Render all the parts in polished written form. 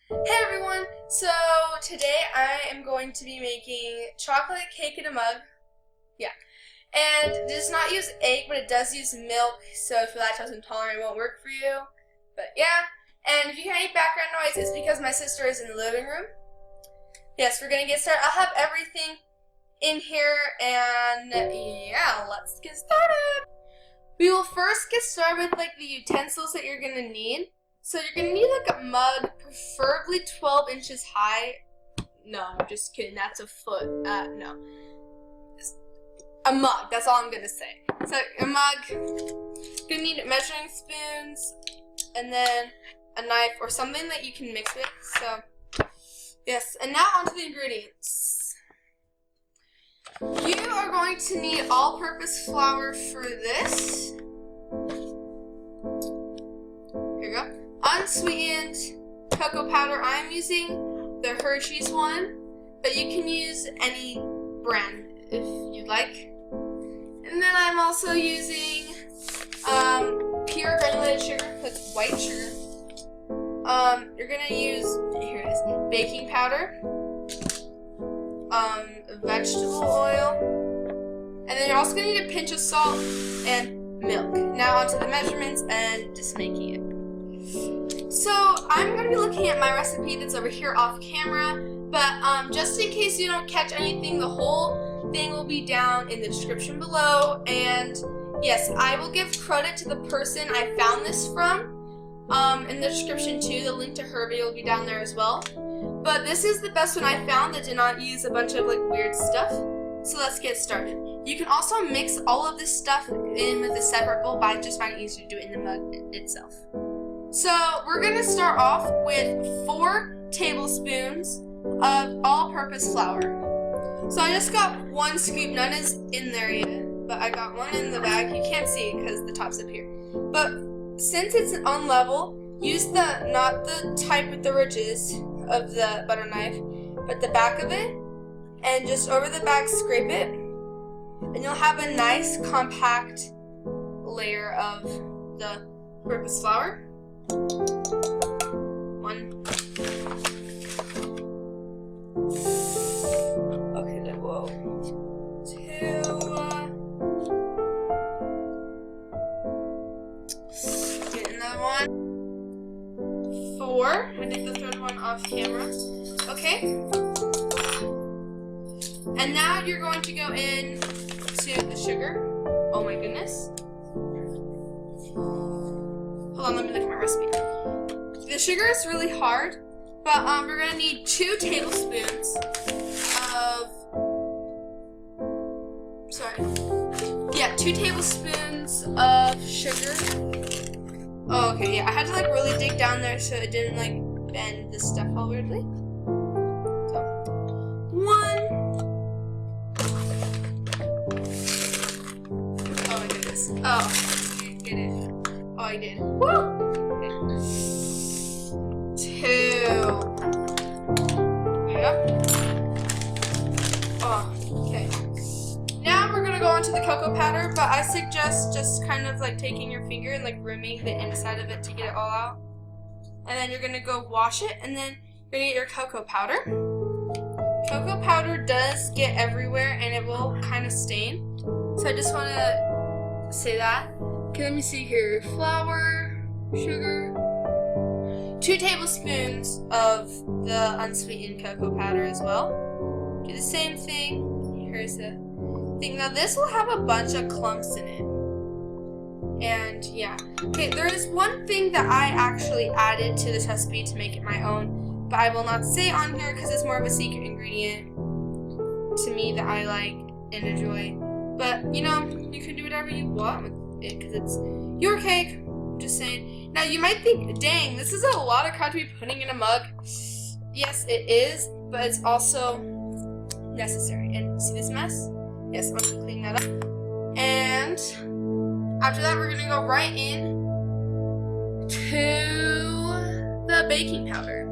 Hey everyone! So today I am going to be making chocolate cake in a mug. Yeah. And it does not use egg, but it does use milk, so if you're lactose intolerant, it won't work for you. But yeah. And if you hear any background noise, it's because my sister is in the living room. Yes, we're gonna get started. I'll have everything in here, and yeah, let's get started. We will first get started with the utensils that you're gonna need. So you're going to need a mug, preferably 12 inches high. No, I'm just kidding. That's a foot. No. A mug. That's all I'm going to say. So a mug. You're going to need measuring spoons and then a knife or something that you can mix with. So, yes. And now onto the ingredients. You are going to need all-purpose flour for this. Here you go. Unsweetened cocoa powder. I'm using the Hershey's one, but you can use any brand if you'd like. And then I'm also using pure granulated sugar, like white sugar. You're gonna use, here it is, baking powder, vegetable oil, and then you're also gonna need a pinch of salt and milk. Now onto the measurements and just making it. So I'm going to be looking at my recipe that's over here off camera, but just in case you don't catch anything, the whole thing will be down in the description below. And yes, I will give credit to the person I found this from in the description too. The link to her video will be down there as well. But this is the best one I found that did not use a bunch of weird stuff. So let's get started. You can also mix all of this stuff in with a separate bowl, but I just find it easier to do it in the mug itself. So we're going to start off with 4 tablespoons of all-purpose flour. So I just got 1 scoop. None is in there yet, but I got 1 in the bag. You can't see it because the top's up here. But since it's on level, use not the type with the ridges of the butter knife, but the back of it, and just over the back scrape it, and you'll have a nice compact layer of the purpose flour. 1. Okay, then whoa. 2. Get another 1. 4. I did the 3rd one off camera. Okay. And now you're going to go in to the sugar. Oh my goodness. Hold on, let me look at my recipe. The sugar is really hard, but we're gonna need 2 tablespoons of, 2 tablespoons of sugar. Oh, okay, yeah, I had to really dig down there so it didn't bend the stuff all weirdly. So, 1. Oh my goodness. Oh, you get it. Oh, I did. Woo! Okay. 2. There you go. Oh, okay. Now we're gonna go on to the cocoa powder, but I suggest just kind of taking your finger and rimming the inside of it to get it all out. And then you're gonna go wash it, and then you're gonna get your cocoa powder. Cocoa powder does get everywhere, and it will kind of stain. So I just want to say that. Okay, let me see here. Flour, sugar, 2 tablespoons of the unsweetened cocoa powder as well. Do the same thing. Here's the thing. Now this will have a bunch of clumps in it. And yeah. Okay, there is one thing that I actually added to this recipe to make it my own, but I will not say on here because it's more of a secret ingredient to me that I like and enjoy. But you can do whatever you want with it because it's your cake. Just saying. Now you might think, dang, this is a lot of crap to be putting in a mug. Yes, it is, but it's also necessary. And see this mess? Yes, I'm gonna clean that up. And after that, we're gonna go right in to the baking powder.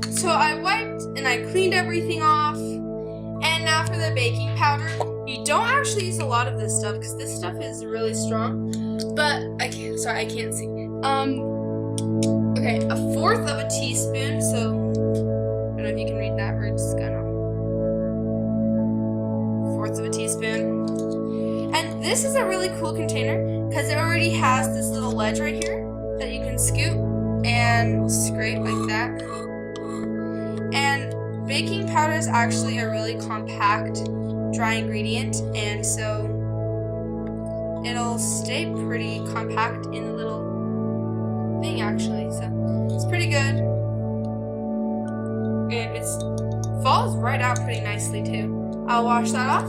So I wiped and I cleaned everything off. And now for the baking powder, you don't actually use a lot of this stuff because this stuff is really strong. But I can't see. Okay, 1/4 of a teaspoon, so ledge right here that you can scoop and scrape like that. And baking powder is actually a really compact dry ingredient, and so it'll stay pretty compact in the little thing actually, so it's pretty good. And it falls right out pretty nicely too. I'll wash that off,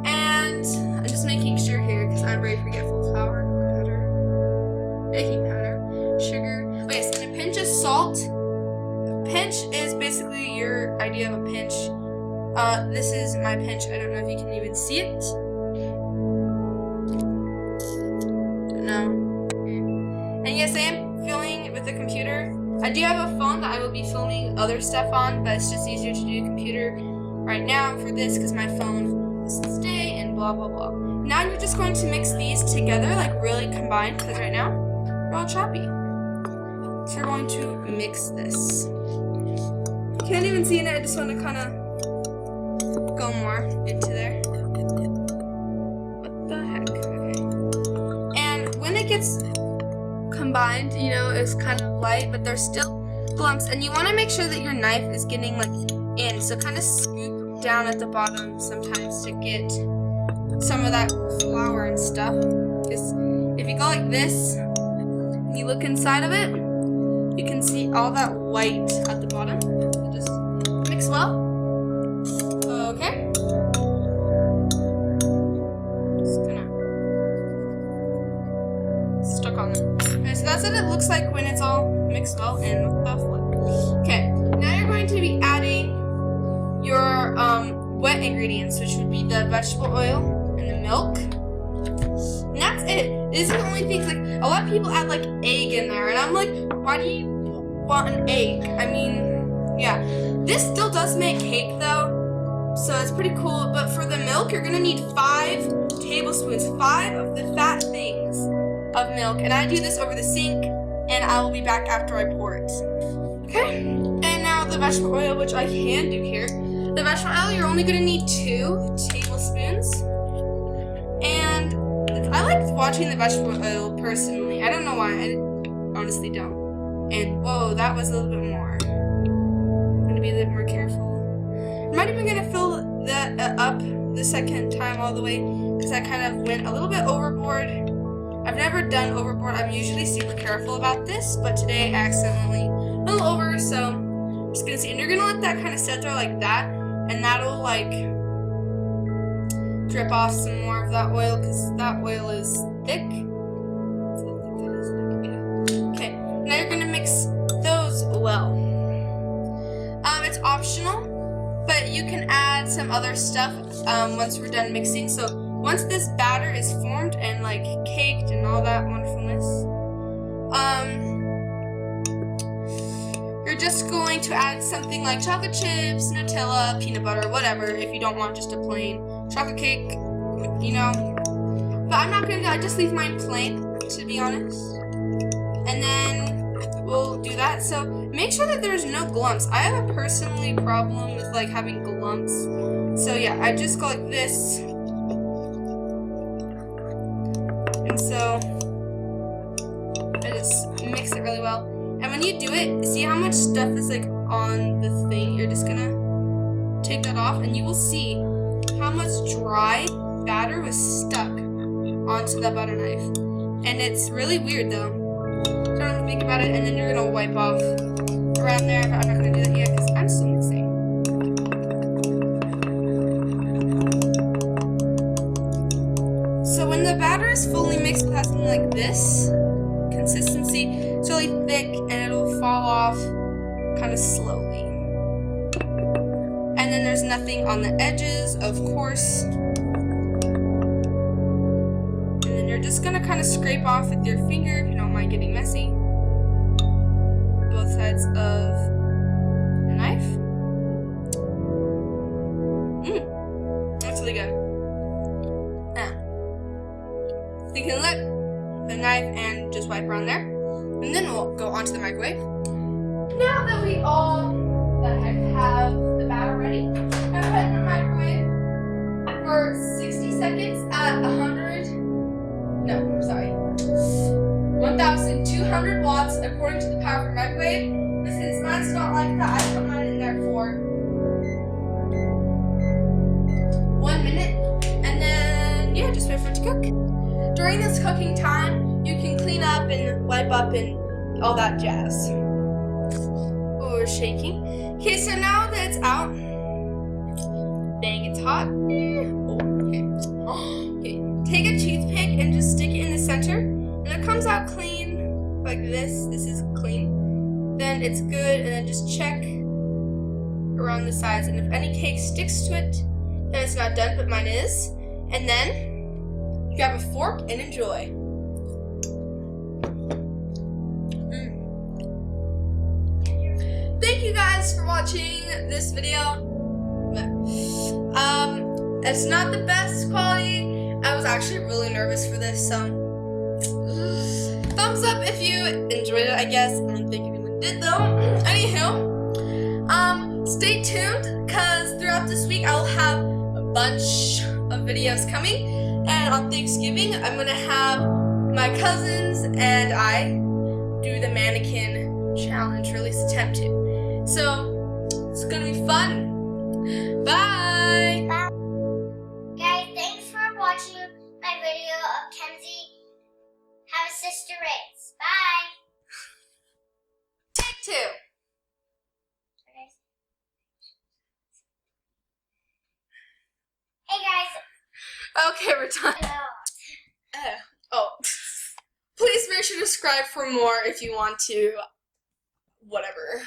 and I'm just making sure here because I'm very forgetful. Flour, powder, baking powder, sugar. Okay, so a pinch of salt. A pinch is basically your idea of a pinch. This is my pinch. I don't know if you can even see it. No. And yes, I am filming with the computer. I do have a phone that I will be filming other stuff on, but it's just easier to do computer right now for this because my phone doesn't stay and blah blah blah. Now you're just going to mix these together, like really combined, because right now they're all choppy. So you're going to mix this. Can't even see it. I just want to kind of go more into there. What the heck? Okay. And when it gets combined, you know, it's kind of light, but there's still lumps, and you want to make sure that your knife is getting like in, so kind of scoop down at the bottom sometimes to get some of that flour and stuff, because if you go like this and you look inside of it, you can see all that white at the bottom. So just mix well. Okay, just gonna stuck on there. Okay, so that's what it looks like when it's all mixed well and with the flip. Okay, now you're going to be adding your wet ingredients, which would be the vegetable oil and the milk. And that's it. These are the only things, like, a lot of people add like egg in there, and I'm like, why do you want an egg? I mean, yeah. This still does make cake though, so it's pretty cool, but for the milk, you're gonna need 5 tablespoons, 5 of the fat things of milk, and I do this over the sink, and I will be back after I pour it. Okay, and now the vegetable oil, which I can do here. The vegetable oil, you're only gonna need 2 tablespoons, and I like watching the vegetable oil personally. I don't know why, I honestly don't. And whoa, that was a little bit more. I'm gonna be a little more careful. I'm not even gonna fill that up the second time all the way, because I kind of went a little bit overboard. I've never done overboard. I'm usually super careful about this, but today I accidentally went a little over, so I'm just gonna see. And you're gonna let that kind of sit there like that, and that'll like drip off some more of that oil, because that oil is thick. Okay, now you're gonna mix those well. It's optional, but you can add some other stuff once we're done mixing. So once this batter is formed and like caked and all that wonderfulness, you're just going to add something like chocolate chips, Nutella, peanut butter, whatever, if you don't want just a plain chocolate cake, you know. But I'm not gonna, I just leave mine plain, to be honest. And then we'll do that. So make sure that there's no glumps. I have a personally problem with like having glumps. So yeah, I just go like this. And so I just mix it really well. And when you do it, see how much stuff is like on the thing? You're just gonna take that off, and you will see how much dry batter was stuck onto the butter knife. And it's really weird though. Don't think about it, and then you're gonna wipe off around there. But I'm not gonna do that yet because I'm still mixing. So when the batter is fully mixed, it has something like this consistency. It's really thick, and it'll fall off kind of slowly. And then there's nothing on the edges, of course. And then you're just gonna kind of scrape off with your finger if you don't mind getting messy. Both sides of the knife. That's really good. So you can let the knife and just wipe around there. And then we'll go onto the microwave. Now that we all have the batter ready, I'm gonna put it in the microwave for 60 seconds at 1000 100 watts according to the power of the microwave. But since mine's not like that, I put mine in there for 1 minute. And then, yeah, just wait for it to cook. During this cooking time, you can clean up and wipe up and all that jazz. Oh, we're shaking. Okay, so now that it's out, dang, it's hot. Oh, okay. Okay, take a toothpick and just stick it in the center. And it comes out clean, like this. This is clean. Then it's good, and then just check around the sides. And if any cake sticks to it, then it's not done, but mine is. And then you grab a fork and enjoy. Thank you guys for watching this video. It's not the best quality. I was actually really nervous for this, so thumbs up if you enjoyed it, I guess. I don't think anyone did though. Anywho, stay tuned because throughout this week I will have a bunch of videos coming. And on Thanksgiving, I'm gonna have my cousins and I do the mannequin challenge, or at least attempt to. So it's gonna be fun. Bye. Bye. Guys, thanks for watching my video of Kenzie Have a Sister Race. Bye. Take two. Hey guys. Okay, we're done. Oh, please make sure to subscribe for more if you want to. Whatever.